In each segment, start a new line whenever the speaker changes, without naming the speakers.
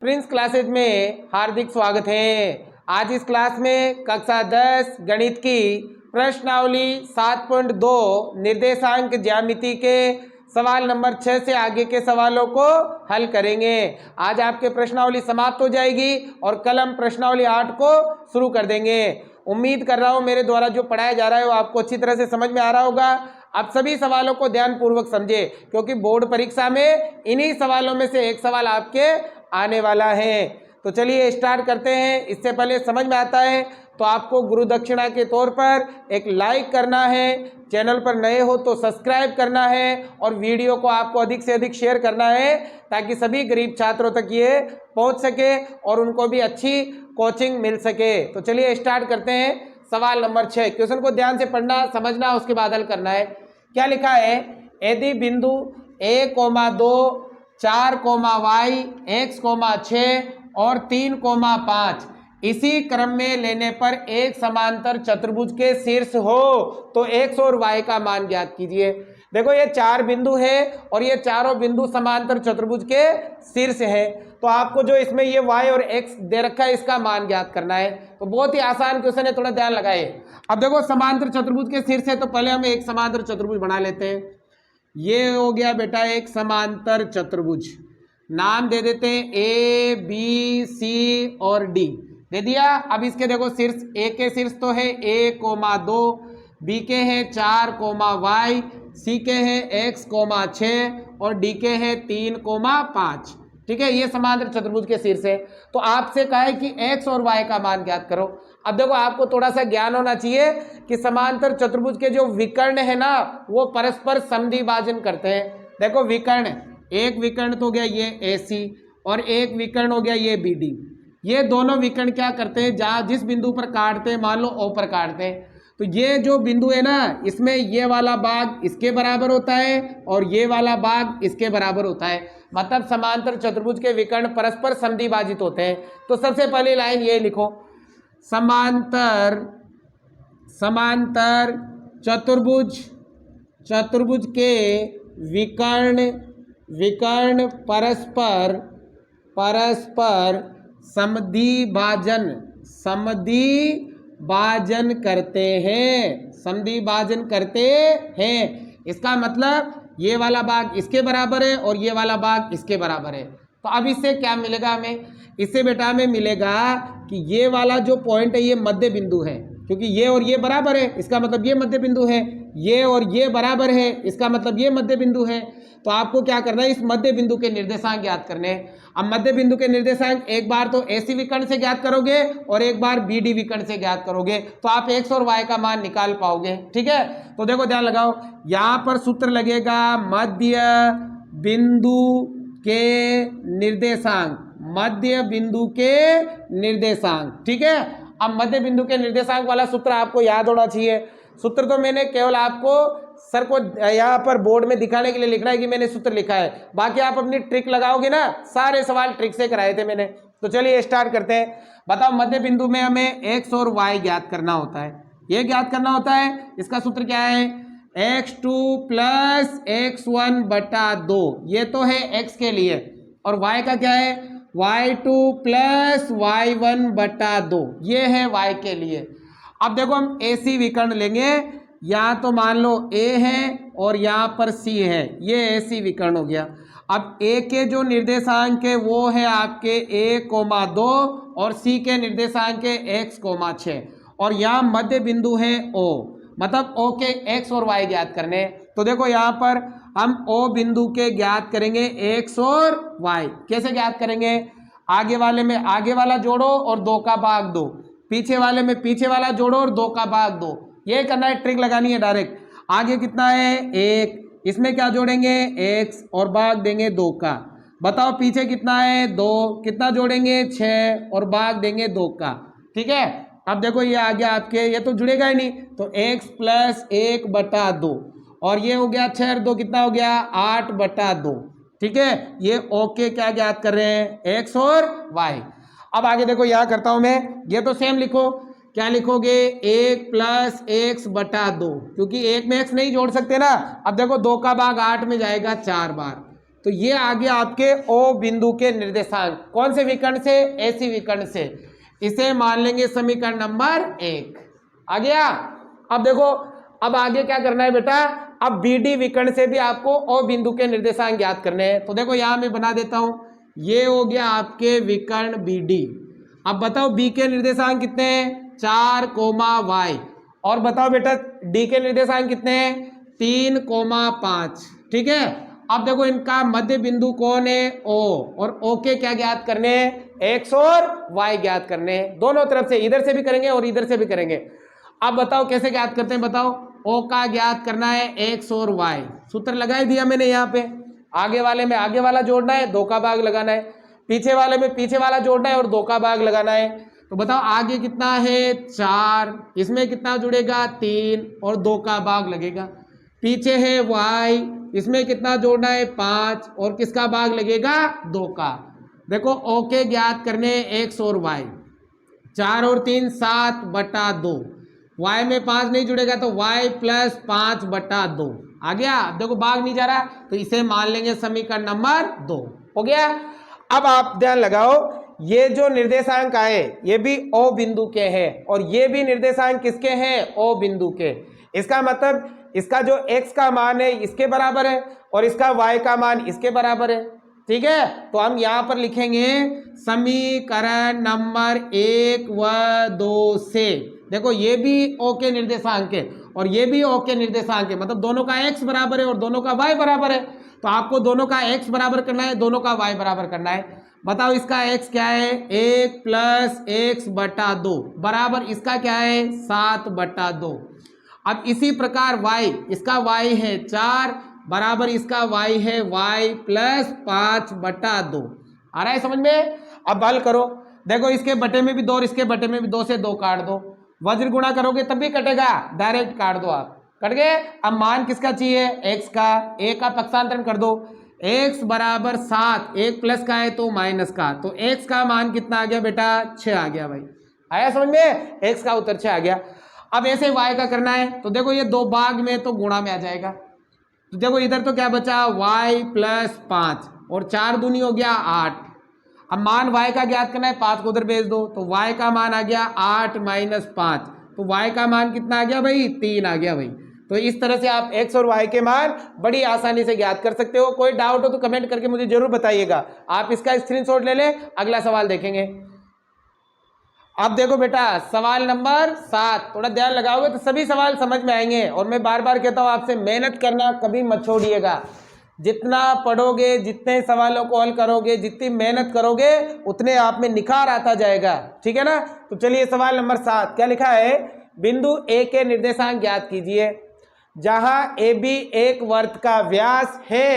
Prince classes में हार्दिक स्वागत है। आज इस क्लास में कक्षा 10 गणित की प्रश्नावली 7.2 निर्देशांक ज्यामिति के सवाल नंबर 6 से आगे के सवालों को हल करेंगे। आज आपके प्रश्नावली समाप्त हो जाएगी और कल हम प्रश्नावली 8 को शुरू कर देंगे। उम्मीद कर रहा हूँ मेरे द्वारा जो पढ़ाया जा रहा है वो आपको अच्छी तरह से समझ में आ रहा होगा। आप सभी सवालों को ध्यानपूर्वक समझे क्योंकि बोर्ड परीक्षा में इन्हीं सवालों में से एक सवाल आपके आने वाला है। तो चलिए स्टार्ट करते हैं। इससे पहले समझ में आता है तो आपको गुरु दक्षिणा के तौर पर एक लाइक करना है, चैनल पर नए हो तो सब्सक्राइब करना है और वीडियो को आपको अधिक से अधिक शेयर करना है ताकि सभी गरीब छात्रों तक ये पहुंच सके और उनको भी अच्छी कोचिंग मिल सके। तो चलिए स्टार्ट करते हैं। सवाल नंबर 6, क्वेश्चन को ध्यान से पढ़ना, समझना, उसके बाद हल करना है। क्या लिखा है? यदि बिंदु a, 2, 4, y, x, 6 और 3, 5 इसी क्रम में लेने पर एक समांतर चतुर्भुज के शीर्ष हो तो x और y का मान ज्ञात कीजिए। देखो ये 4 बिंदु है और ये चारों बिंदु समांतर चतुर्भुज के शीर्ष है तो आपको जो इसमें ये y और x दे रखा है इसका मान ज्ञात करना है। तो बहुत ही आसान क्वेश्चन है, थोड़ा ध्यान लगाए। अब देखो समांतर चतुर्भुज के शीर्ष है तो पहले हम एक समांतर चतुर्भुज बना लेते हैं। ये हो गया बेटा एक समांतर चतुर्भुज, नाम दे देते हैं ए बी सी और डी दे दिया। अब इसके देखो शीर्ष, ए के शीर्ष तो है a, 2, बी के हैं 4, y, सी के हैं x, 6 और डी के हैं 3, 5। ठीक है, ये समांतर चतुर्भुज के शीर्ष है। तो आपसे कहा है कि x और y का मान ज्ञात करो। अब देखो आपको थोड़ा सा ज्ञान होना चाहिए कि समांतर चतुर्भुज के जो विकर्ण है ना वो परस्पर समद्विभाजन करते हैं। देखो विकर्ण, एक विकर्ण तो हो गया ये AC और एक विकर्ण हो गया ये BD। ये दोनों विकर्ण क्या करते हैं, जहाँ जिस बिंदु पर काटते हैं, मान लो O पर काटते हैं, तो ये जो बिंदु है ना इसमें ये वाला भाग इसके बराबर होता है और ये वाला भाग इसके बराबर होता है। मतलब समांतर चतुर्भुज के विकर्ण परस्पर समद्विभाजित होते हैं। तो सबसे पहली लाइन ये लिखो, समांतर चतुर्भुज के विकर्ण परस्पर समद्विभाजन करते हैं। इसका मतलब ये वाला भाग इसके बराबर है और ये वाला भाग इसके बराबर है। तो अब इससे क्या मिलेगा हमें? इससे बेटा हमें मिलेगा कि ये वाला जो पॉइंट है ये मध्य बिंदु है, क्योंकि ये और ये बराबर है इसका मतलब ये मध्य बिंदु है, ये और ये बराबर है इसका मतलब ये मध्य बिंदु है। तो आपको क्या करना है, इस मध्य बिंदु के निर्देशांक ज्ञात करने हैं। अब मध्य बिंदु के निर्देशांक एक बार तो AC विकर्ण से ज्ञात करोगे और एक बार BD विकर्ण से ज्ञात करोगे तो आप x और y का मान निकाल पाओगे। ठीक है, तो देखो ध्यान लगाओ, यहाँ पर सूत्र लगेगा मध्य बिंदु के निर्देशांक। ठीक है, अब मध्य बिंदु के निर्देशांक वाला सूत्र आपको याद होना चाहिए। सूत्र तो मैंने केवल आपको सर को यहाँ पर बोर्ड में दिखाने के लिए लिखना है कि मैंने सूत्र लिखा है, बाकी आप अपनी ट्रिक लगाओगे ना, सारे सवाल ट्रिक से कराए थे मैंने। तो चलिए स्टार्ट करते हैं। बताओ मध्य बिंदु में हमें x और y ज्ञात करना होता है, ये ज्ञात करना होता है। इसका सूत्र क्या है? x2 + x1 / 2, ये तो है x के लिए, और y का क्या है? y2 + y1 / 2, ये है y के लिए। अब देखो हम AC विकर्ण लेंगे, यहाँ तो मान लो A है और यहाँ पर C है, ये AC विकर्ण हो गया। अब A के जो निर्देशांक है वो है आपके a, 2 और C के निर्देशांक है x, 6 और यहाँ मध्य बिंदु है O, मतलब O के x और y ज्ञात करने। तो देखो यहाँ पर हम O बिंदु के ज्ञात करेंगे x और y। कैसे ज्ञात करेंगे? आगे वाले में आगे वाला जोड़ो और 2 का भाग दो, पीछे वाले में पीछे वाला जोड़ो और 2 का भाग दो। ये करना है, ट्रिक लगानी है डायरेक्ट। आगे कितना है? 1, इसमें क्या जोड़ेंगे? x और भाग देंगे 2 का। बताओ पीछे कितना है? 2, कितना जोड़ेंगे? 6 और भाग देंगे 2 का। ठीक है, अब देखो ये आ गया आपके, ये तो जुड़ेगा ही नहीं, तो x + 1 / 2 और ये हो गया 6 और 2 कितना हो गया? 8 / 2। ठीक है, ये ओके क्या ज्ञात कर रहे हैं? x और y। अब आगे देखो यहाँ करता हूं मैं, ये तो सेम लिखो। क्या लिखोगे? 1 + x / 2, क्योंकि 1 में x नहीं जोड़ सकते ना। अब देखो 2 का भाग 8 में जाएगा 4 बार, तो ये आ गया आपके ओ बिंदु के निर्देशांक। कौन से विकर्ण से? एसी विकर्ण से। इसे मान लेंगे समीकरण नंबर 1। आ गया। अब देखो, अब आगे क्या करना है बेटा, अब बीडी विकर्ण से भी आपको ओ बिंदु के निर्देशांक ज्ञात करने हैं। तो देखो यहां मैं बना देता हूं, ये हो गया आपके विकर्ण बीडी। अब बताओ बी के निर्देशांक कितने हैं? 4 कोमा वाई। और बताओ बेटा डी के निर्देशांक कितने हैं? 3 कोमा 5। ठीक है। अब देखो इनका मध्य बिंदु कौन है? ओ। और ओ के क्या ज्ञात करने हैं? एक्स और वाई ज्ञात करने हैं। दोनों तरफ से, इधर से भी करेंगे और इधर से भी करेंगे। अब बताओ कैसे ज्ञात करते हैं? बताओ, ओ का ज्ञात करना है एक्स और वाई। सूत्र लगा दिया मैंने यहाँ पे। आगे वाले में आगे वाला जोड़ना है, 2 का भाग लगाना है। पीछे वाले में पीछे वाला जोड़ना है और 2 का भाग लगाना है। तो बताओ आगे कितना है? 4, इसमें कितना जुड़ेगा? 3 और 2 का भाग लगेगा। पीछे है y, इसमें कितना जोड़ना है? 5 और किसका भाग लगेगा? 2 का। देखो ओ के ज्ञात करने x और y। 4 और 3 7/2। y में 5 नहीं जुड़ेगा तो y प्लस 5/2 आ गया। देखो भाग नहीं जा रहा तो इसे मान लेंगे समीकरण नंबर 2। हो गया। अब आप ध्यान लगाओ, ये जो निर्देशांक आए ये भी ओ बिंदु के हैं और ये भी निर्देशांक किसके हैं? ओ बिंदु के। इसका मतलब इसका जो x का मान है इसके बराबर है और इसका y का मान इसके बराबर है। ठीक है। तो हम यहां पर लिखेंगे समीकरण नंबर 1 व 2 से। देखो ये भी o के निर्देशांक है और ये भी o के निर्देशांक है, मतलब दोनों का x बराबर है और दोनों का y बराबर है। तो आपको दोनों का x बराबर करना है, दोनों का y बराबर करना है। बताओ इसका x क्या है? 1 प्लस x/2 बराबर इसका क्या है? 7/2। अब इसी प्रकार y, इसका y है 4 बराबर इसका y है y प्लस 5/2। आ रहा है समझ में? अब हल करो। देखो इसके बटे में भी 2 और इसके बटे में भी 2 से 2 काट दो। वज्र गुणा करोगे तब भी कटेगा, डायरेक्ट काट दो आप। कट गए। अब मान किसका चाहिए? x का। a का पक्षांतरण कर दो। x बराबर 7, 1 प्लस का है तो माइनस का, तो x का मान कितना आ गया बेटा? 6 आ गया भाई। आया समझ में? x का उत्तर 6 आ गया। अब ऐसे y का करना है तो देखो ये 2 भाग में तो गुणा में आ जाएगा। तो देखो इधर तो क्या बचा? y प्लस 5 और 4 दूनी हो गया 8। अब मान y का ज्ञात करना है, 5 को उधर भेज दो तो y का मान आ गया 8 माइनस 5। तो y का मान कितना आ गया भाई? 3 आ गया भाई। तो इस तरह से आप x और y के मान बड़ी आसानी से ज्ञात कर सकते हो। कोई डाउट हो तो कमेंट करके मुझे जरूर बताइएगा। आप इसका स्क्रीनशॉट ले लें, अगला सवाल देखेंगे। अब देखो बेटा सवाल नंबर 7, थोड़ा ध्यान लगाओगे तो सभी सवाल समझ में आएंगे। और मैं बार बार कहता हूं आपसे, मेहनत करना कभी मत छोड़िएगा। जितना पढ़ोगे, जितने सवालों को हल करोगे, जितनी मेहनत करोगे, उतने आप में निखार आता जाएगा। ठीक है ना? तो चलिए सवाल नंबर 7 क्या लिखा है? बिंदु ए के निर्देशांक ज्ञात कीजिए। जहां ए बी एक वृत्त का व्यास है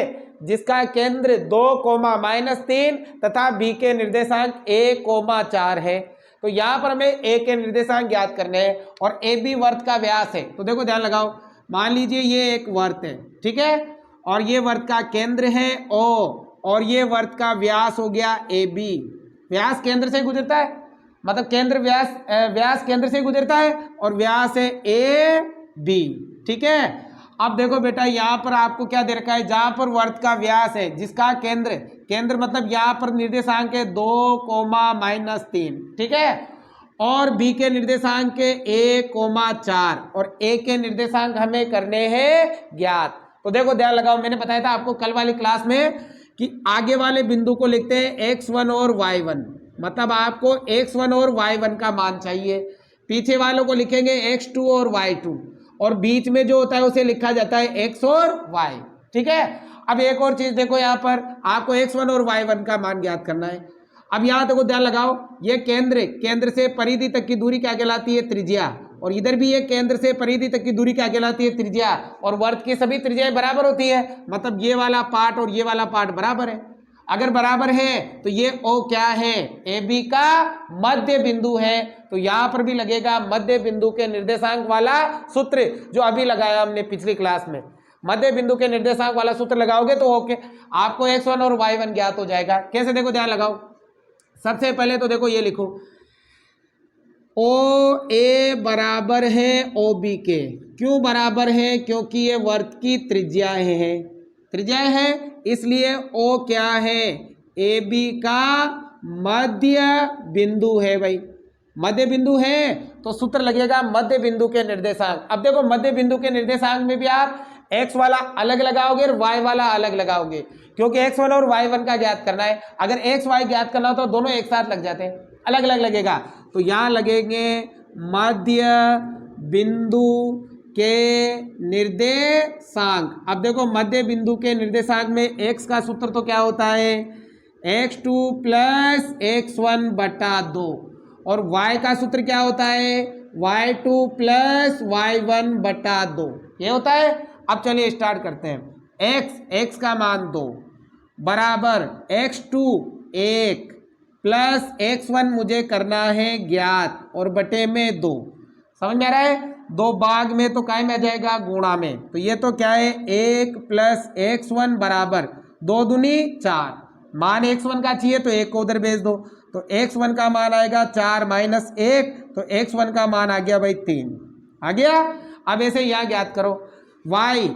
जिसका केंद्र 2, -3 तथा बी के निर्देशांक 1, 4 है। तो यहां पर हमें ए के निर्देशांक ज्ञात करने हैं और ए बी वृत्त का व्यास है। तो देखो ध्यान लगाओ, मान लीजिए ये एक वृत्त है, ठीक है, और ये वृत्त का केंद्र है ओ और ये वृत्त का व्यास हो गया ए बी। व्यास केंद्र से गुजरता है, मतलब केंद्र व्यास केंद्र से गुजरता है और व्यास है ए बी। ठीक है। अब देखो बेटा यहाँ पर आपको क्या दे रखा है? जहां पर वृत्त का व्यास है जिसका केंद्र मतलब यहाँ पर निर्देशांक है 2, -3। ठीक है। और बी के निर्देशांक के 1, 4 और ए के निर्देशांक हमें करने हैं ज्ञात। तो देखो ध्यान लगाओ, मैंने बताया था आपको कल वाली क्लास में कि आगे वाले बिंदु को लिखते हैं x1 और y1, मतलब आपको x1 और y1 का मान चाहिए। पीछे वालों को लिखेंगे x2 और y2 और बीच में जो होता है उसे लिखा जाता है x और y। ठीक है। अब एक और चीज देखो, यहाँ पर आपको x1 और y1 का मान ज्ञात करना है। अब यहाँ देखो ध्यान लगाओ, ये केंद्र से परिधि तक की दूरी क्या कहलाती है? त्रिज्या। और इधर भी ये केंद्र से परिधि तक की दूरी क्या कहलाती है? त्रिज्या। और वृत्त की सभी त्रिज्याएं बराबर होती है, मतलब ये वाला पार्ट और ये वाला पार्ट बराबर है। अगर बराबर है तो ये O क्या है? ए बी का मध्य बिंदु है। तो यहां पर भी लगेगा मध्य बिंदु के निर्देशांक वाला सूत्र जो अभी लगाया हमने पिछली क्लास में। मध्य बिंदु के निर्देशांक वाला सूत्र लगाओगे तो ओके आपको x1 और y1 ज्ञात हो जाएगा। कैसे? देखो ध्यान लगाओ, सबसे पहले तो देखो ये लिखो, ओ ए बराबर है ओ बी के। क्यों बराबर है? क्योंकि ये वृत्त की त्रिज्याएं हैं। त्रिज्या है, इसलिए ओ क्या है, ए बी का मध्य बिंदु है भाई। मध्य बिंदु है तो सूत्र लगेगा मध्य बिंदु के निर्देशांक। अब देखो मध्य बिंदु के निर्देशांक में भी आप x वाला अलग लगाओगे और y वाला अलग लगाओगे, क्योंकि x1 और y1 का ज्ञात करना है। अगर x y ज्ञात करना हो तो दोनों एक साथ लग जाते हैं, अलग अलग लगेगा। तो यहाँ लगेंगे मध्य बिंदु के निर्देशांक। अब देखो मध्य बिंदु के निर्देशांक में x का सूत्र तो क्या होता है, x2 प्लस x1 बटा 2, और y का सूत्र क्या होता है, y2 प्लस y1 बटा 2, ये होता है। अब चलिए स्टार्ट करते हैं। x का मान 2 बराबर x2 1 प्लस x1 मुझे करना है ज्ञात और बटे में 2। समझ में आ रहा है, 2 भाग में तो काय में आ जाएगा, गुणा में। तो ये तो क्या है, 1 प्लस x1 बराबर 2 दूनी 4। मान x1 का चाहिए तो 1 को उधर भेज दो, तो x1 का मान आएगा 4 माइनस 1, तो x1 का मान आ गया भाई 3 आ गया। अब ऐसे यहाँ ज्ञात करो, y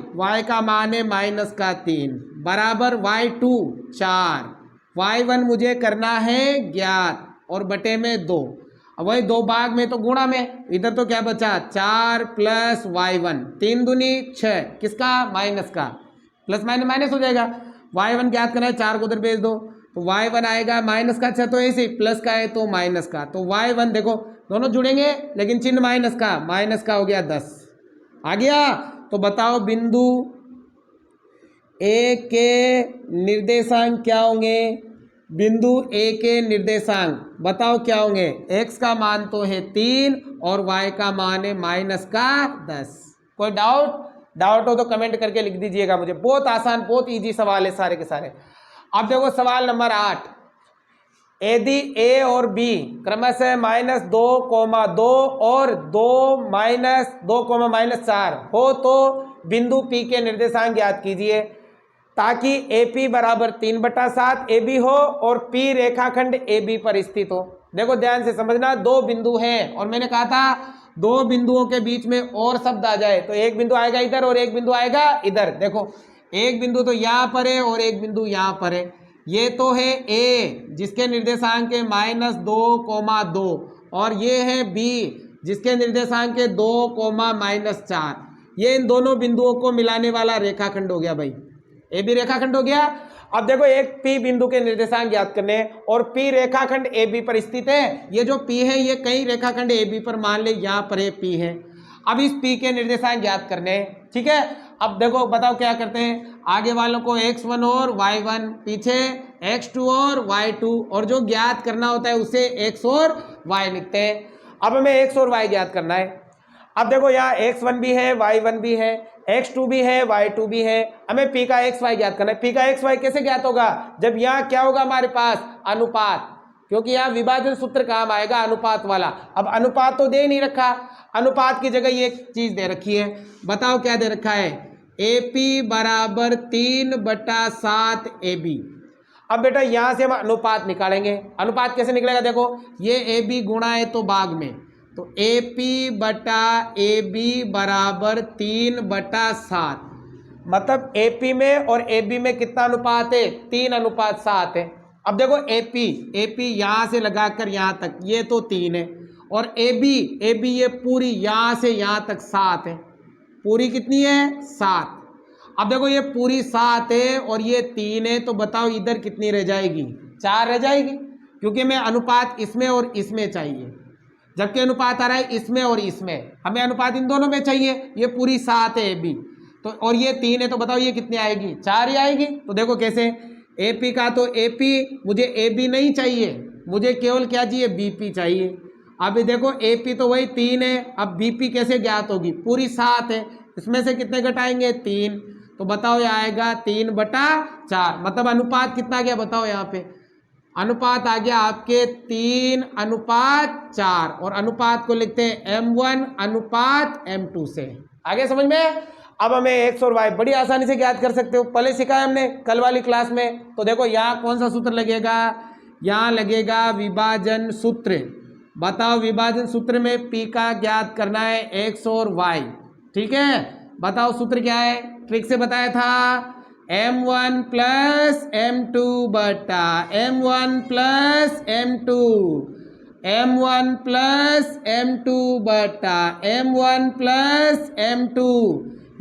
का मान है माइनस का 3 बराबर y2 4, y1 मुझे करना है ज्ञात और बटे में 2। अब वही 2 भाग में तो गुणा में, इधर तो क्या बचा, 4 प्लस y1, 3 दूनी 6, किसका, माइनस का, प्लस माइनस माइनस हो जाएगा। y1 ज्ञात करना है, 4 को उधर भेज दो, तो y1 आएगा माइनस का, अच्छा तो ऐसे प्लस का है तो माइनस का, तो y1 देखो दोनों जुड़ेंगे लेकिन चिन्ह माइनस का हो गया 10 आ गया। तो बताओ बिंदु ए के निर्देशांक क्या होंगे, बिंदु ए के निर्देशांक बताओ क्या होंगे, x का मान तो है 3 और y का मान है माइनस का 10। कोई डाउट हो तो कमेंट करके लिख दीजिएगा मुझे, बहुत आसान बहुत इजी सवाल है सारे के सारे। अब देखो सवाल नंबर 8, यदि a और b क्रमशः -2,2 और 2-2,-4 हो तो बिंदु P के निर्देशांक ज्ञात कीजिए, ताकि AP बराबर 3/7 AB हो और P रेखाखंड AB पर स्थित हो। देखो ध्यान से समझना, 2 बिंदु हैं और मैंने कहा था 2 बिंदुओं के बीच में और शब्द आ जाए तो एक बिंदु आएगा इधर और एक बिंदु आएगा इधर। देखो एक बिंदु तो यहाँ पर है और एक बिंदु यहाँ पर है। ये तो है A जिसके निर्देशांक है -2,2 और ये है B जिसके निर्देशांक है 2,-4। ये इन दोनों बिंदुओं को मिलाने वाला रेखाखंड हो गया भाई, AB रेखाखंड हो गया। अब देखो एक P बिंदु के निर्देशांक ज्ञात करने और P रेखाखंड AB पर स्थित है। ये जो P है ये कई रेखाखंड AB पर मान ले यहाँ पर है P है। अब इस P के निर्देशांक ज्ञात करने, ठीक है। अब देखो बताओ क्या करते हैं, आगे वालों को x1 और y1, पीछे x2 और y2, और जो ज्ञात करना होता है उसे x और y लिखते हैं। अब हमें x और y ज्ञात करना है। अब देखो यहाँ x1 भी है y1 भी है, x2 भी है y2 भी है, हमें p का xy ज्ञात करना है। p का xy कैसे ज्ञात होगा, जब यहाँ क्या होगा हमारे पास, अनुपात, क्योंकि यहाँ विभाजन सूत्र काम आएगा अनुपात वाला। अब अनुपात तो दे नहीं रखा, अनुपात की जगह ये चीज दे रखी है। बताओ क्या दे रखा है, AP बराबर 3/7 AB। अब बेटा यहाँ से हम अनुपात निकालेंगे। अनुपात कैसे निकलेगा, देखो ये AB गुणा है तो भाग में, तो AP बटा AB बराबर 3/7, मतलब AP में और AB में कितना अनुपात है, 3:7 है। अब देखो AP यहाँ से लगाकर यहाँ तक ये तो 3 है, और AB ये पूरी यहाँ से यहाँ तक 7 है, पूरी कितनी है 7। अब देखो ये पूरी 7 है और ये 3 है, तो बताओ इधर कितनी रह जाएगी, 4 रह जाएगी, क्योंकि हमें अनुपात इसमें और इसमें चाहिए, जबकि अनुपात आ रहा है इसमें और इसमें, हमें अनुपात इन दोनों में चाहिए। ये पूरी 7 है AB तो, और ये 3 है, तो बताओ ये कितनी आएगी, 4 ही आएगी। तो देखो कैसे, AP का तो AP, मुझे AB नहीं चाहिए, मुझे केवल क्या चाहिए, BP चाहिए। अब देखो AP तो वही 3 है, अब BP कैसे ज्ञात होगी, पूरी 7 है, इसमें से कितने घटाएंगे, 3, तो बताओ ये आएगा 3/4, मतलब अनुपात कितना गया बताओ, यहाँ पे अनुपात आ गया आपके 3:4, और अनुपात को लिखते हैं M1:M2 से। आगे समझ में। अब हमें x और y बड़ी आसानी से ज्ञात कर सकते हो, पहले सिखाया हमने कल वाली क्लास में। तो देखो यहाँ कौन सा सूत्र लगेगा, यहाँ लगेगा विभाजन सूत्र। बताओ विभाजन सूत्र में P का ज्ञात करना है x और y, ठीक है। बताओ सूत्र क्या है, ट्रिक से बताया था, m1 प्लस m2 बटा m1 plus m2, m1 plus m2 बटा m1 प्लस m2।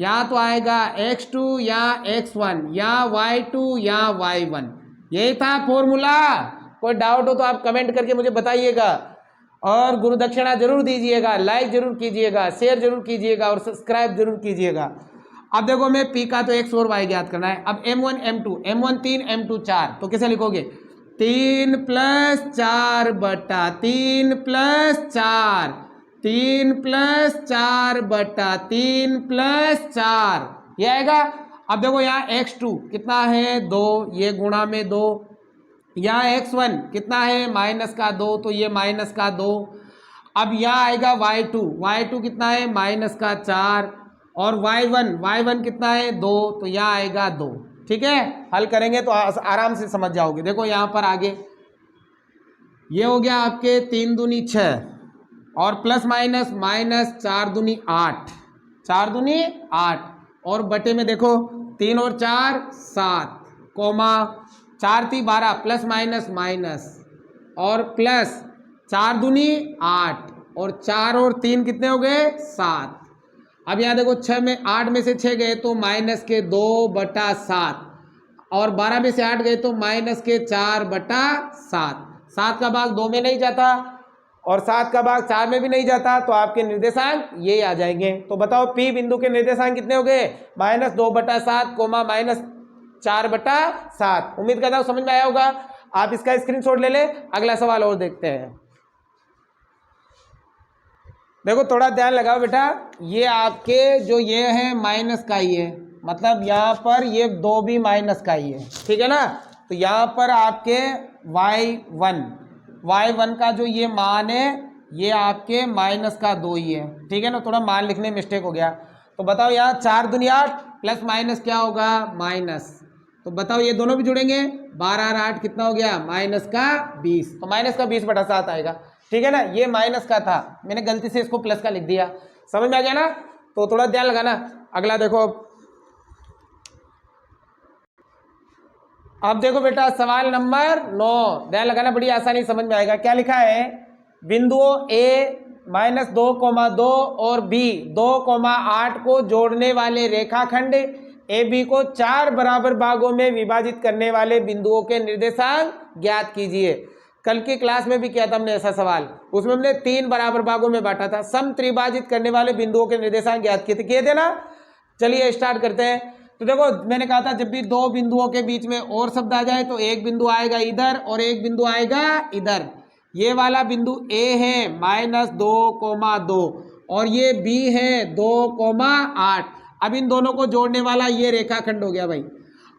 या तो आएगा x2 या x1 या y2 या y1। यही था फॉर्मूला। कोई डाउट हो तो आप कमेंट करके मुझे बताइएगा और गुरु दक्षिणा जरूर दीजिएगा, लाइक जरूर कीजिएगा, शेयर जरूर कीजिएगा और सब्सक्राइब जरूर कीजिएगा। अब देखो मैं p का तो x और y ज्ञात करना है। अब m1 m2, m1 3 m2 4, तो कैसे लिखोगे 3 प्लस 4 बटा 3 प्लस 4, 3 प्लस 4 बटा 3 प्लस 4, ये आएगा। अब देखो यहाँ x2 कितना है 2, ये गुणा में 2, यहाँ x1 कितना है माइनस का 2, तो ये माइनस का 2। अब यहाँ आएगा y2, y2 कितना है माइनस का 4, और y1 कितना है 2, तो यहाँ आएगा 2। ठीक है, हल करेंगे तो आराम से समझ जाओगे। देखो यहाँ पर आगे ये हो गया आपके 3 दूनी 6 और प्लस माइनस माइनस 4 दूनी 8, 4 दूनी 8, और बटे में देखो 3 और 4 7, कोमा 4 3 12 प्लस माइनस माइनस, और प्लस 4 दूनी 8 और 4 और 3 कितने हो गए 7। अब यहाँ देखो 6 में 8 में से 6 गए तो माइनस के 2 बटा 7, और 12 में से 8 गए तो माइनस के 4 बटा 7। 7 का भाग 2 में नहीं जाता और 7 का भाग 4 में भी नहीं जाता, तो आपके निर्देशांक ये आ जाएंगे। तो बताओ P बिंदु के निर्देशांक कितने हो गए माइनस 2 बटा 7 कोमा माइनस 4 बटा 7। उम्मीद करता हूँ समझ में आया होगा। आप इसका स्क्रीनशॉट ले ले। अगला सवाल और देखते हैं। देखो थोड़ा ध्यान लगाओ बेटा, ये आपके जो ये है माइनस का ही है, मतलब यहाँ पर ये 2 भी माइनस का ही है, ठीक है ना। तो यहाँ पर आपके y1 का जो ये मान है ये आपके माइनस का 2 ही है, ठीक है ना। थोड़ा मान लिखने में मिस्टेक हो गया। तो बताओ यहाँ 4 दूनी 8 प्लस माइनस क्या होगा माइनस, तो बताओ ये दोनों भी जुड़ेंगे 12 और 8 कितना हो गया माइनस का 20, तो माइनस का 20 बटा 7 आएगा, ठीक है ना। ये माइनस का था, मैंने गलती से इसको प्लस का लिख दिया। समझ में आ गया ना, तो थोड़ा ध्यान लगाना। अगला देखो, अब देखो बेटा सवाल नंबर 9, ध्यान लगाना, बड़ी आसानी समझ में आएगा। क्या लिखा है, बिंदुओं a माइनस 2,2 और b 2,8 को जोड़ने वाले रेखाखंड AB को 4 बराबर भागों में विभाजित करने वाले बिंदुओं के निर्देशांक ज्ञात कीजिए। कल की क्लास में भी किया था हमने ऐसा सवाल, उसमें हमने 3 बराबर भागों में बांटा था। सम त्रिभाजित करने वाले बिंदुओं के निर्देशांक ज्ञात किए थे ना। चलिए स्टार्ट करते हैं। तो देखो मैंने कहा था जब भी 2 बिंदुओं के बीच में और शब्द आ जाए तो एक बिंदु आएगा इधर और एक बिंदु आएगा इधर। ये वाला बिंदु A है माइनस 2,2 और ये B है 2,8। अब इन दोनों को जोड़ने वाला ये रेखाखंड हो गया भाई।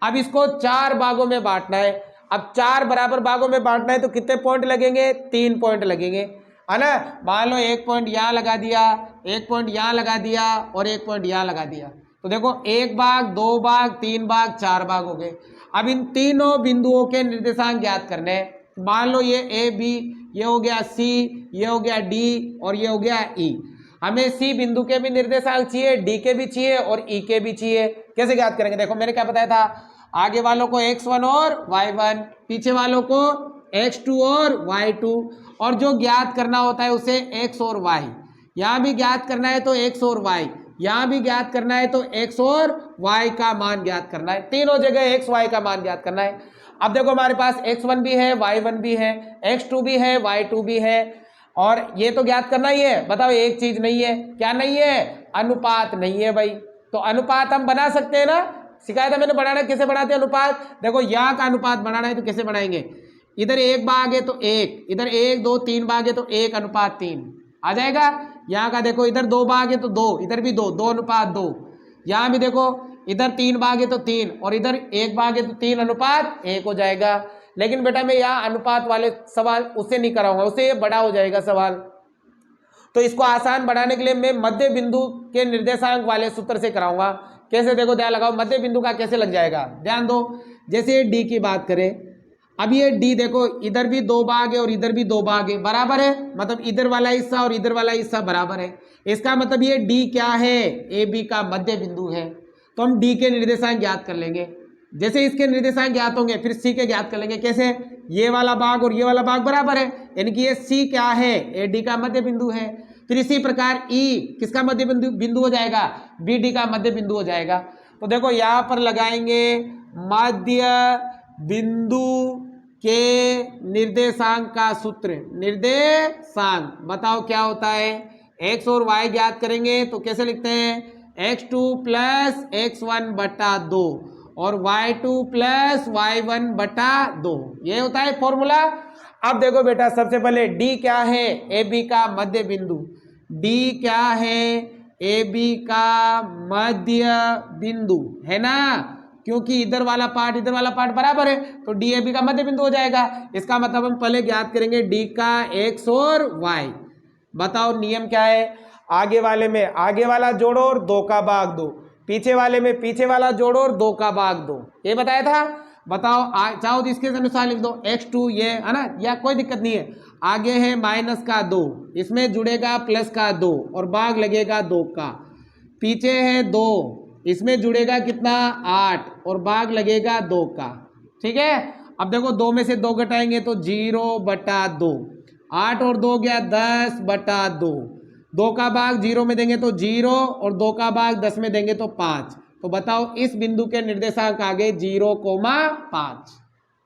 अब इसको 4 भागों में बांटना है। अब 4 बराबर भागों में बांटना है तो कितने पॉइंट लगेंगे, 3 पॉइंट लगेंगे, है ना। मान लो 1 पॉइंट यहाँ लगा दिया, 1 पॉइंट यहाँ लगा दिया और 1 पॉइंट यहाँ लगा दिया। तो देखो 1 भाग, 2 भाग, 3 भाग, 4 भाग हो गए। अब इन तीनों बिंदुओं के निर्देशांक ज्ञात करने हैं। मान लो ये ए बी, ये हो गया सी, ये हो गया डी और ये हो गया ई। हमें सी बिंदु के भी निर्देशांक चाहिए, डी के भी चाहिए और ई के भी चाहिए। कैसे ज्ञात करेंगे, देखो मैंने क्या बताया था, आगे वालों को x1 और y1, पीछे वालों को x2 और y2, और जो ज्ञात करना होता है उसे x और y। यहाँ भी ज्ञात करना है तो x और y, यहाँ भी ज्ञात करना है तो x और y का मान ज्ञात करना है। तीनों जगह x y का मान ज्ञात करना है। अब देखो हमारे पास x1 भी है, y1 भी है, x2 भी है, y2 भी है, और ये तो ज्ञात करना ही है। बताओ एक चीज नहीं है, क्या नहीं है, अनुपात नहीं है भाई। तो अनुपात हम बना सकते हैं ना, सिखाया था मैंने बनाना, कैसे बनाते हैं अनुपात। देखो यहाँ का अनुपात बनाना है तो कैसे बनाएंगे, इधर 1 भाग है तो 1, इधर 1 2 3 भाग है तो 1 अनुपात 3 आ जाएगा। यहाँ का देखो इधर 2 भाग है तो 2, इधर भी 2, 2 अनुपात 2। यहाँ भी देखो इधर 3 भाग है तो 3 और इधर 1 भाग है तो 3 अनुपात 1 हो जाएगा। लेकिन बेटा मैं यहाँ अनुपात वाले सवाल उससे नहीं कराऊंगा, उससे ये बड़ा हो जाएगा सवाल। तो इसको आसान बनाने के लिए मैं मध्य बिंदु के निर्देशांक वाले सूत्र से कराऊंगा। कैसे, देखो ध्यान लगाओ, मध्य बिंदु का कैसे लग जाएगा, ध्यान दो। जैसे डी की बात करें, अब ये डी देखो इधर भी 2 भाग है और इधर भी 2 भाग है, बराबर है, मतलब इधर वाला हिस्सा और इधर वाला हिस्सा बराबर है। इसका मतलब ये डी क्या है, ए बी का मध्य बिंदु है। तो हम डी के निर्देशांक ज्ञात कर लेंगे। जैसे इसके निर्देशांक ज्ञात होंगे फिर सी के ज्ञात कर लेंगे। कैसे? ये वाला भाग और ये वाला भाग बराबर है, यानी कि ये सी क्या है? ए डी का मध्य बिंदु है। फिर इसी प्रकार ई किसका मध्य बिंदु हो जाएगा? बी डी का मध्य बिंदु हो जाएगा। तो देखो यहाँ पर लगाएंगे मध्य बिंदु के निर्देशांक का सूत्र। निर्देशांक बताओ क्या होता है? एक्स और वाई ज्ञात करेंगे तो कैसे लिखते हैं? x2 प्लस x1 बटा 2 और y2 प्लस y1 बटा 2, ये होता है फॉर्मूला। अब देखो बेटा, सबसे पहले d क्या है? ए बी का मध्य बिंदु। d क्या है? ए बी का मध्य बिंदु है ना, क्योंकि इधर वाला पार्ट बराबर है तो डी ए बी का मध्य बिंदु हो जाएगा। इसका मतलब हम पहले ज्ञात करेंगे d का x और y। बताओ नियम क्या है? आगे वाले में आगे वाला जोड़ो और 2 का भाग दो, पीछे वाले में पीछे वाला जोड़ो और 2 का भाग दो, ये बताया था। बताओ चाहो तो इसके अनुसार लिख दो x2, ये है ना, या कोई दिक्कत नहीं है। आगे है माइनस का 2, इसमें जुड़ेगा प्लस का 2 और भाग लगेगा 2 का। पीछे है 2, इसमें जुड़ेगा कितना? 8 और भाग लगेगा 2 का। ठीक है, अब देखो 2 में से 2 घटाएंगे तो 0 बटा 2, 8 और 2 गया 10 बटा 2, 2 का भाग 0 में देंगे तो 0 और 2 का भाग 10 में देंगे तो 5। तो बताओ इस बिंदु के निर्देशांक आ गए 0,5।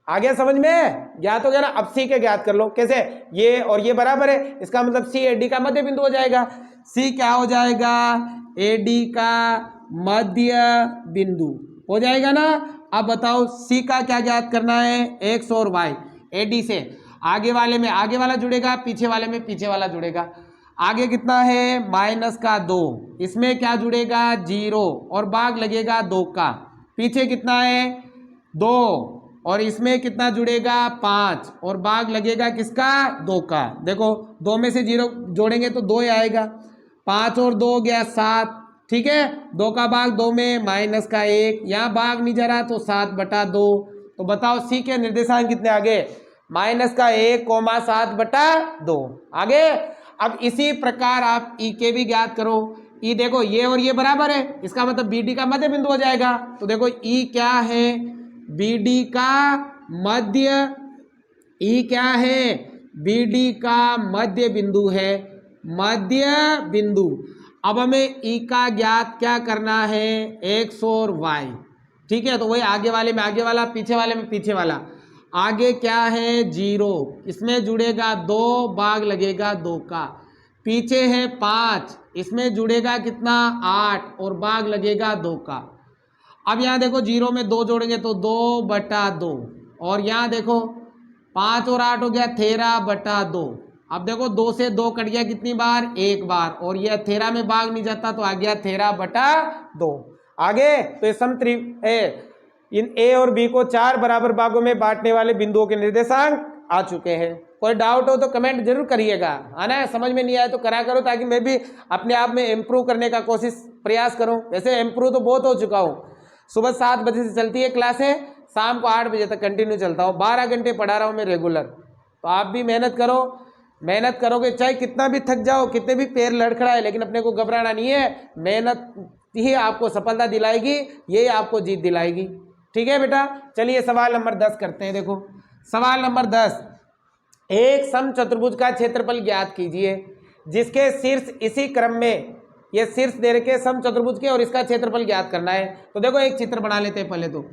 आ गया समझ में? ज्ञात हो गया ना? अब सी के ज्ञात कर लो। कैसे? ये और ये बराबर है, इसका मतलब सी ए डी का मध्य बिंदु हो जाएगा। सी क्या हो जाएगा? ए डी का मध्य बिंदु हो जाएगा ना। अब बताओ सी का क्या ज्ञात करना है? एक्स और वाई। ए डी से आगे वाले में आगे वाला जुड़ेगा, पीछे वाले में पीछे वाला जुड़ेगा। आगे कितना है? माइनस का 2, इसमें क्या जुड़ेगा? 0 और भाग लगेगा 2 का। पीछे कितना है? 2 और इसमें कितना जुड़ेगा? 5 और भाग लगेगा किसका? 2 का। देखो 2 में से 0 जोड़ेंगे तो 2 ही आएगा, 5 और 2 गया 7। ठीक है, 2 का भाग 2 में माइनस का 1, यहाँ भाग नहीं जा रहा तो 7 बटा 2। तो बताओ सी के निर्देशांक कितने आगे? माइनस का 1, 7 बटा 2 आगे। अब इसी प्रकार आप ई के भी ज्ञात करो। ई देखो ये और ये बराबर है, इसका मतलब बी डी का मध्य बिंदु हो जाएगा। तो देखो ई क्या है? बी डी का मध्य, ई क्या है? बी डी का मध्य बिंदु है, मध्य बिंदु। अब हमें ई का ज्ञात क्या करना है? एक्स और वाई। ठीक है, तो वही आगे वाले में आगे वाला, पीछे वाले में पीछे वाला। आगे क्या है? 0, इसमें जुड़ेगा 2, भाग लगेगा 2 का। पीछे है 5, इसमें जुड़ेगा कितना? 8 और भाग लगेगा 2 का। अब यहाँ देखो 0 में 2 जोड़ेंगे तो 2 बटा 2 और यहाँ देखो 5 और 8 हो गया 13 बटा 2। अब देखो 2 से 2 कट गया कितनी बार? 1 बार, और यह 13 में भाग नहीं जाता तो आ गया 13 बटा 2। आगे तो ये समत्रि इन ए और बी को 4 बराबर भागों में बांटने वाले बिंदुओं के निर्देशांक आ चुके हैं। कोई डाउट हो तो कमेंट जरूर करिएगा, है ना? समझ में नहीं आया तो करा करो, ताकि मैं भी अपने आप में इम्प्रूव करने का प्रयास करूं। वैसे इम्प्रूव तो बहुत हो चुका हूं। सुबह 7 बजे से चलती है क्लासें, शाम को 8 बजे तक कंटिन्यू चलता हूँ। 12 घंटे पढ़ा रहा हूँ मैं रेगुलर। तो आप भी मेहनत करो, मेहनत करोगे चाहे कितना भी थक जाओ, कितने भी पैर लड़खड़ाए, लेकिन अपने को घबराना नहीं है। मेहनत ही आपको सफलता दिलाएगी, ये आपको जीत दिलाएगी। ठीक है बेटा, चलिए सवाल नंबर 10 करते हैं। देखो सवाल नंबर 10, एक समचतुर्भुज का क्षेत्रफल ज्ञात कीजिए जिसके शीर्ष इसी क्रम में, ये शीर्ष दे रखे समचतुर्भुज के और इसका क्षेत्रफल ज्ञात करना है। तो देखो एक चित्र बना लेते हैं। पहले तो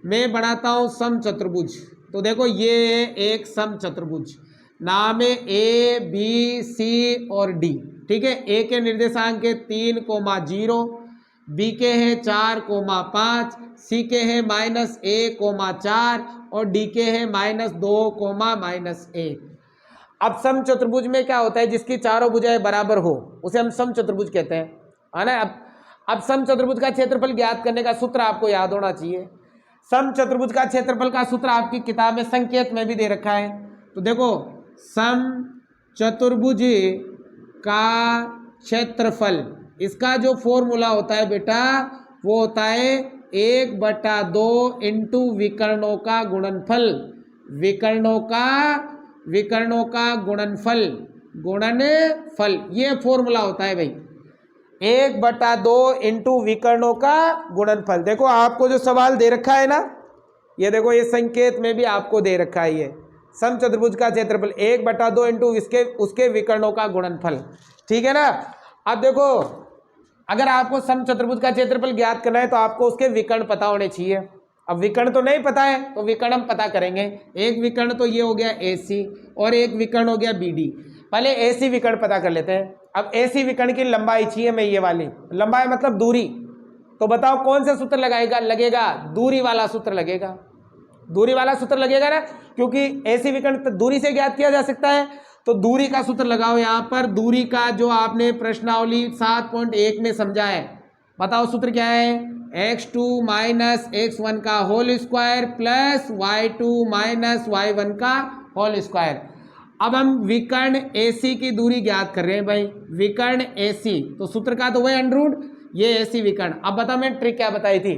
मैं बनाता हूँ समचतुर्भुज। तो देखो ये एक समचतुर्भुज, नाम है ए बी सी और डी। ठीक है, ए के निर्देशांक है 3,0, बी के है 4,5, सी के है -1,4 और डी के है -2,-1। अब समचतुर्भुज में क्या होता है? जिसकी चारों भुजाएं बराबर हो उसे हम समचतुर्भुज कहते हैं, है ना? अब समचतुर्भुज का क्षेत्रफल ज्ञात करने का सूत्र आपको याद होना चाहिए। समचतुर्भुज का क्षेत्रफल का सूत्र आपकी किताब में संकेत में भी दे रखा है। तो देखो समचतुर्भुज का क्षेत्रफल, इसका जो फॉर्मूला होता है बेटा वो होता है 1/2 इंटू विकर्णों का गुणनफल। विकर्णों का गुणनफल, ये फॉर्मूला होता है भाई, 1/2 इंटू विकर्णों का गुणनफल। देखो आपको जो सवाल दे रखा है ना, ये देखो ये संकेत में भी आपको दे रखा है, ये समचतुर्भुज का क्षेत्रफल 1/2 इंटू इसके उसके विकर्णों का गुणनफल, ठीक है ना। अब देखो अगर आपको समचतुर्भुज का क्षेत्रफल ज्ञात करना है तो आपको उसके विकर्ण पता होने चाहिए। अब विकर्ण तो नहीं पता है तो विकर्ण हम पता करेंगे। एक विकर्ण तो ये हो गया AC और एक विकर्ण हो गया BD। पहले AC विकर्ण पता कर लेते हैं। अब AC विकर्ण की लंबाई चाहिए मैं, ये वाली लंबाई मतलब दूरी। तो बताओ कौन सा सूत्र लगेगा दूरी वाला सूत्र लगेगा। दूरी वाला सूत्र लगेगा ना, क्योंकि AC विकर्ण दूरी से ज्ञात किया जा सकता है। तो दूरी का सूत्र लगाओ यहाँ पर। दूरी का जो आपने प्रश्नावली 7.1 में समझा है, बताओ सूत्र क्या है। x2 माइनस x1 का whole square plus y2 minus y1 का होल स्क्वायर। अब हम विकर्ण AC की दूरी ज्ञात कर रहे हैं भाई, विकर्ण AC, तो सूत्र का तो वही अंडर, ये AC विकर्ण। अब बताओ मैंने ट्रिक क्या बताई थी,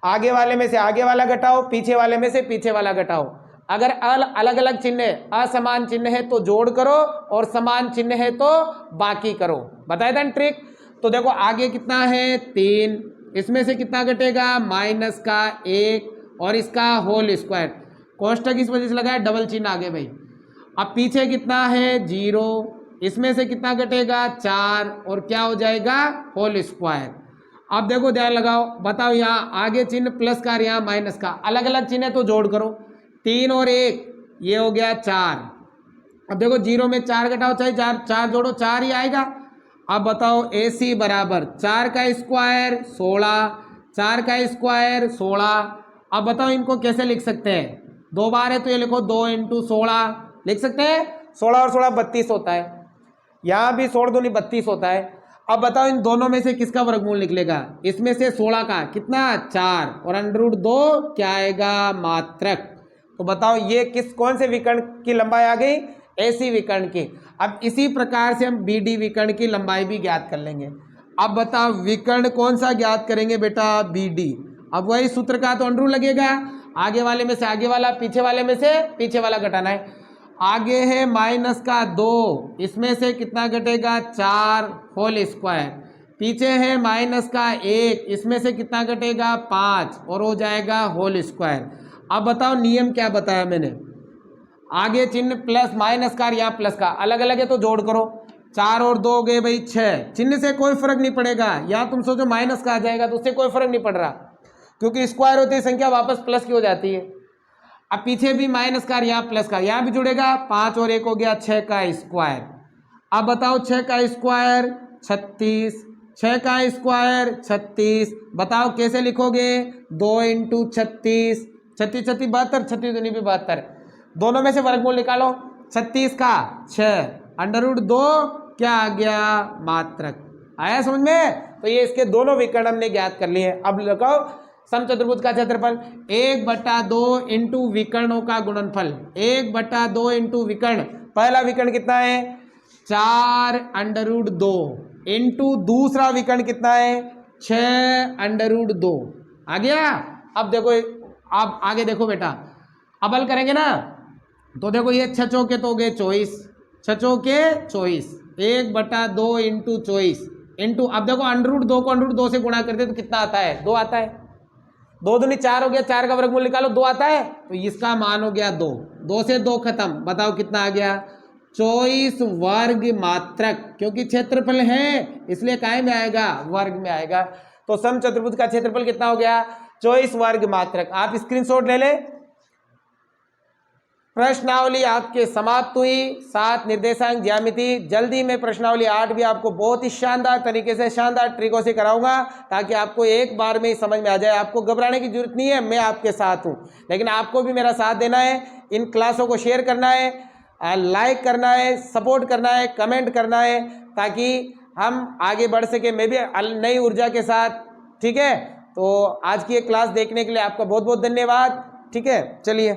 आगे वाले में से आगे वाला घटाओ, पीछे वाले में से पीछे वाला घटाओ। अगर अलग अलग चिन्ह है, असमान चिन्ह है तो जोड़ करो और समान चिन्ह है तो बाकी करो। बताया था ट्रिक। तो देखो आगे कितना है 3, इसमें से कितना घटेगा माइनस का 1 और इसका होल स्क्वायर। कोष्ठक इस वजह से लगाया डबल चिन्ह आगे भाई। अब पीछे कितना है 0, इसमें से कितना घटेगा 4 और क्या हो जाएगा होल स्क्वायर। अब देखो ध्यान लगाओ, बताओ यहाँ आगे चिन्ह प्लस का, यहाँ माइनस का, अलग अलग चिन्ह है तो जोड़ करो। 3 और 1 ये हो गया 4। अब देखो 0 में 4 घटाओ, चाहे 4 जोड़ो 4 ही आएगा। अब बताओ AC बराबर 4 का स्क्वायर 16, 4 का स्क्वायर 16। अब बताओ इनको कैसे लिख सकते हैं, 2 बार है तो ये लिखो 2 इंटू 16 लिख सकते हैं। 16 और 16 32 होता है, यहाँ भी 16 दूनी 32 होता है। अब बताओ इन दोनों में से किसका वर्गमूल निकलेगा, इसमें से 16 का कितना 4 और √2 क्या आएगा मात्रक। तो बताओ ये कौन से विकर्ण की लंबाई आ गई, AC विकर्ण की। अब इसी प्रकार से हम BD विकर्ण की लंबाई भी ज्ञात कर लेंगे। अब बताओ विकर्ण कौन सा ज्ञात करेंगे बेटा, BD। अब वही सूत्र का तो अंडर लगेगा, आगे वाले में से आगे वाला, पीछे वाले में से पीछे वाला घटाना है। आगे है माइनस का 2, इसमें से कितना घटेगा 4 होल स्क्वायर। पीछे है माइनस का 1, इसमें से कितना घटेगा 5 और हो जाएगा होल स्क्वायर। अब बताओ नियम क्या बताया मैंने, आगे चिन्ह प्लस माइनस का, यहाँ प्लस का, अलग अलग है तो जोड़ करो। 4 और 2 हो गए भाई 6, चिन्ह से कोई फर्क नहीं पड़ेगा। यहाँ तुम सोचो माइनस का आ जाएगा तो उससे कोई फर्क नहीं पड़ रहा, क्योंकि स्क्वायर होती है संख्या वापस प्लस की हो जाती है। अब पीछे भी माइनस का, यहाँ प्लस का, यहाँ भी जुड़ेगा। 5 और 1 हो गया 6 का स्क्वायर। अब बताओ 6 का स्क्वायर 36, 6 का स्क्वायर 36। बताओ कैसे लिखोगे, 2 इंटू 36, 36 36 72, 36 दूनी भी 72। दोनों में से वर्गमूल निकालो, 36 का 6 √2 क्या आ गया मात्रक। आया समझ में। तो ये इसके दोनों विकर्ण हमने ज्ञात कर लिए। अब लगाओ समचतुर्भुज का क्षेत्रफल 1/2 इंटू विकर्णों का गुणनफल, 1/2 इंटू विकर्ण। पहला विकर्ण कितना है 4 √2 इंटू दूसरा विकर्ण कितना है 6 √2। आ गया। अब देखो, अब आगे देखो बेटा, अब हल करेंगे ना तो देखो ये 6 चौके तो हो गए 24, 6 चौके 24, 1/2 इंटू 24 इंटू, अब देखो √2 को √2 से गुणा करते तो कितना आता है 2 आता है। 2 दूनी 4 हो गया, 4 का वर्गमूल निकालो 2 आता है, तो इसका मान हो गया 2, 2 से 2 खत्म। बताओ कितना आ गया 24 वर्ग मात्रक, क्योंकि क्षेत्रफल है इसलिए काय में आएगा वर्ग में आएगा। तो समचतुर्भुज का क्षेत्रफल कितना हो गया 24 वर्ग मात्रक। आप स्क्रीनशॉट ले लें। प्रश्नावली आपके समाप्त हुई, 7 निर्देशांक ज्यामिति। जल्दी मैं प्रश्नावली 8 भी आपको बहुत ही शानदार तरीके से, शानदार ट्रिकों से कराऊंगा, ताकि आपको एक बार में ही समझ में आ जाए। आपको घबराने की जरूरत नहीं है, मैं आपके साथ हूं, लेकिन आपको भी मेरा साथ देना है। इन क्लासों को शेयर करना है, लाइक करना है, सपोर्ट करना है, कमेंट करना है, ताकि हम आगे बढ़ सके, मैं भी नई ऊर्जा के साथ। ठीक है, तो आज की ये क्लास देखने के लिए आपका बहुत बहुत धन्यवाद। ठीक है, चलिए।